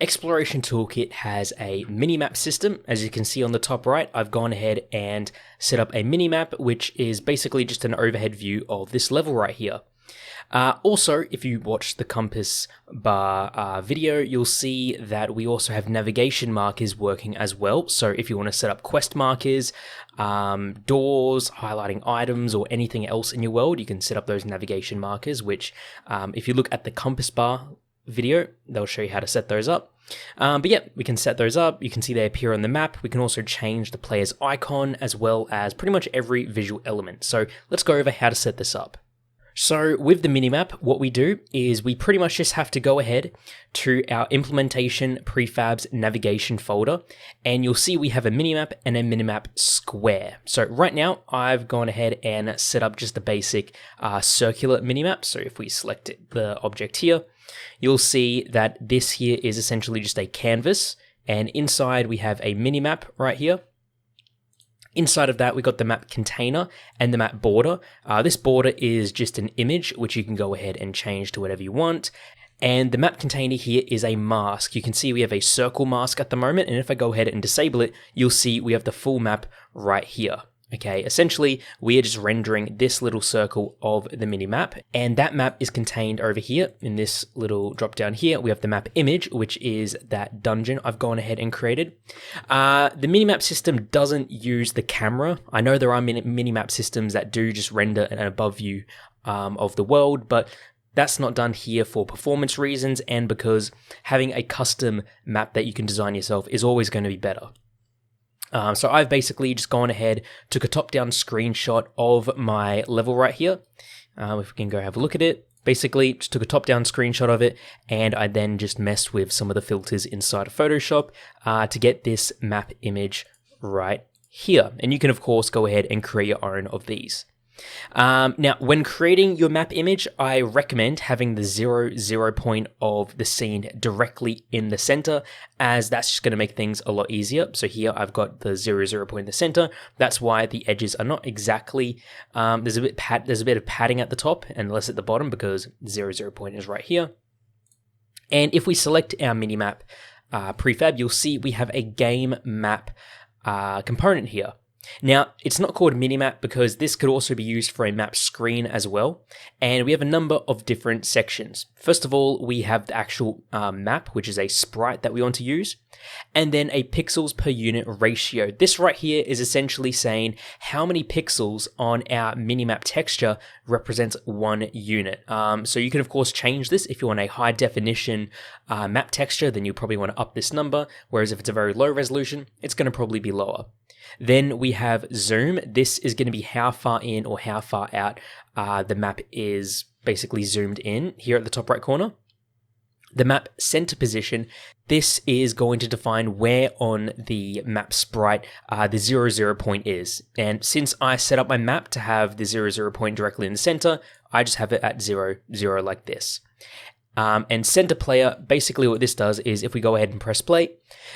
Exploration Toolkit has a minimap system. As you can see on the top right, I've gone ahead and set up a minimap, which is basically just an overhead view of this level right here. Also, if you watch the compass bar video, you'll see that we also have navigation markers working as well. So if you want to set up quest markers, doors, highlighting items, or anything else in your world, you can set up those navigation markers, which if you look at the compass bar video, they'll show you how to set those up. But yeah, we can set those up. You can see they appear on the map. We can also change the player's icon as well as pretty much every visual element. So let's go over how to set this up. So with the minimap, what we do is we pretty much just have to go ahead to our implementation prefabs navigation folder, and you'll see we have a minimap and a minimap square. So right now I've gone ahead and set up just a basic circular minimap. So if we select the object here, you'll see that this here is essentially just a canvas, and inside we have a minimap right here. Inside of that, we got the map container and the map border. This border is just an image, which you can go ahead and change to whatever you want. And the map container here is a mask. You can see we have a circle mask at the moment, and if I go ahead and disable it, you'll see we have the full map right here. Okay, essentially, we are just rendering this little circle of the mini map, and that map is contained over here in this little drop down here. We have the map image, which is that dungeon I've gone ahead and created. The minimap system doesn't use the camera. I know there are minimap systems that do just render an above view of the world, but that's not done here for performance reasons and because having a custom map that you can design yourself is always going to be better. So I've basically just gone ahead, took a top-down screenshot of my level right here. If we can go have a look at it. Basically, just took a top-down screenshot of it, and I then just messed with some of the filters inside of Photoshop to get this map image right here. And you can, of course, go ahead and create your own of these. Now, when creating your map image, I recommend having the 0 point of the scene directly in the center, as that's just going to make things a lot easier. So here I've got the 0 point in the center. That's why the edges are not exactly, there's a bit of padding at the top and less at the bottom because 0 point is right here. And if we select our minimap prefab, you'll see we have a game map component here. Now, it's not called minimap because this could also be used for a map screen as well, and we have a number of different sections. First of all, we have the actual map, which is a sprite that we want to use, and then a pixels per unit ratio. This right here is essentially saying how many pixels on our minimap texture represents 1 unit. So you can, of course, change this. If you want a high definition map texture, then you probably want to up this number, whereas if it's a very low resolution, it's going to probably be lower. Then we have zoom. This is going to be how far in or how far out the map is basically zoomed in here at the top right corner. The map center position, this is going to define where on the map sprite the 0 point is. And since I set up my map to have the 0 point directly in the center, I just have it at 0 like this. And center player, basically what this does is if we go ahead and press play,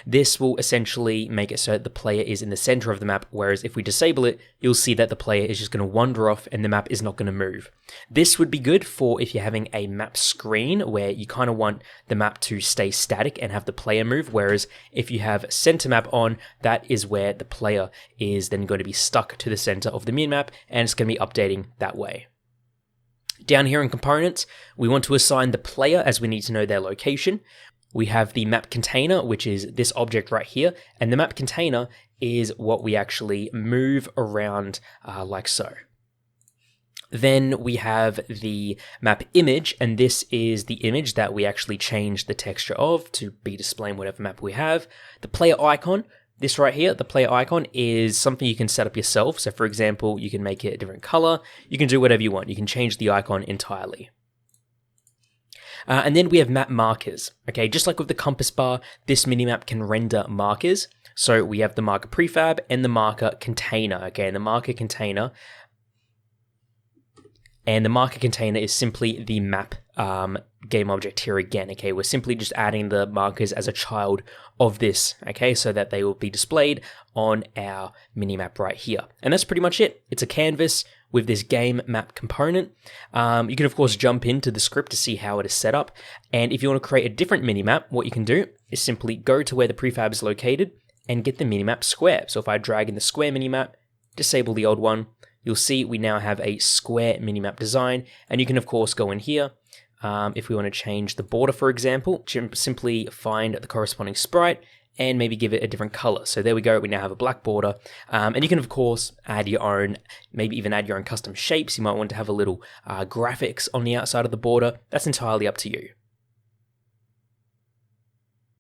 this will essentially make it so that the player is in the center of the map, whereas if we disable it, you'll see that the player is just going to wander off and the map is not going to move. This would be good for if you're having a map screen where you kind of want the map to stay static and have the player move, whereas if you have center map on, that is where the player is then going to be stuck to the center of the minimap and it's going to be updating that way. Down here in components, we want to assign the player as we need to know their location. We have the map container, which is this object right here, and the map container is what we actually move around like so. Then we have the map image, and this is the image that we actually change the texture of to be displaying whatever map we have. The player icon, this right here, the player icon, is something you can set up yourself. So for example, you can make it a different color. You can do whatever you want. You can change the icon entirely. And then we have map markers. Okay, just like with the compass bar, this minimap can render markers. So we have the marker prefab and the marker container. Okay, and the marker container is simply the map game object here again. Okay, we're simply just adding the markers as a child of this, okay, so that they will be displayed on our minimap right here. And that's pretty much it. It's a canvas with this game map component. You can of course jump into the script to see how it is set up. And if you want to create a different minimap, what you can do is simply go to where the prefab is located and get the minimap square. So if I drag in the square minimap, disable the old one, you'll see we now have a square minimap design. And you can of course go in here. If we want to change the border, for example, simply find the corresponding sprite and maybe give it a different color. So there we go, we now have a black border. And you can of course add your own, maybe even add your own custom shapes. You might want to have a little graphics on the outside of the border. That's entirely up to you.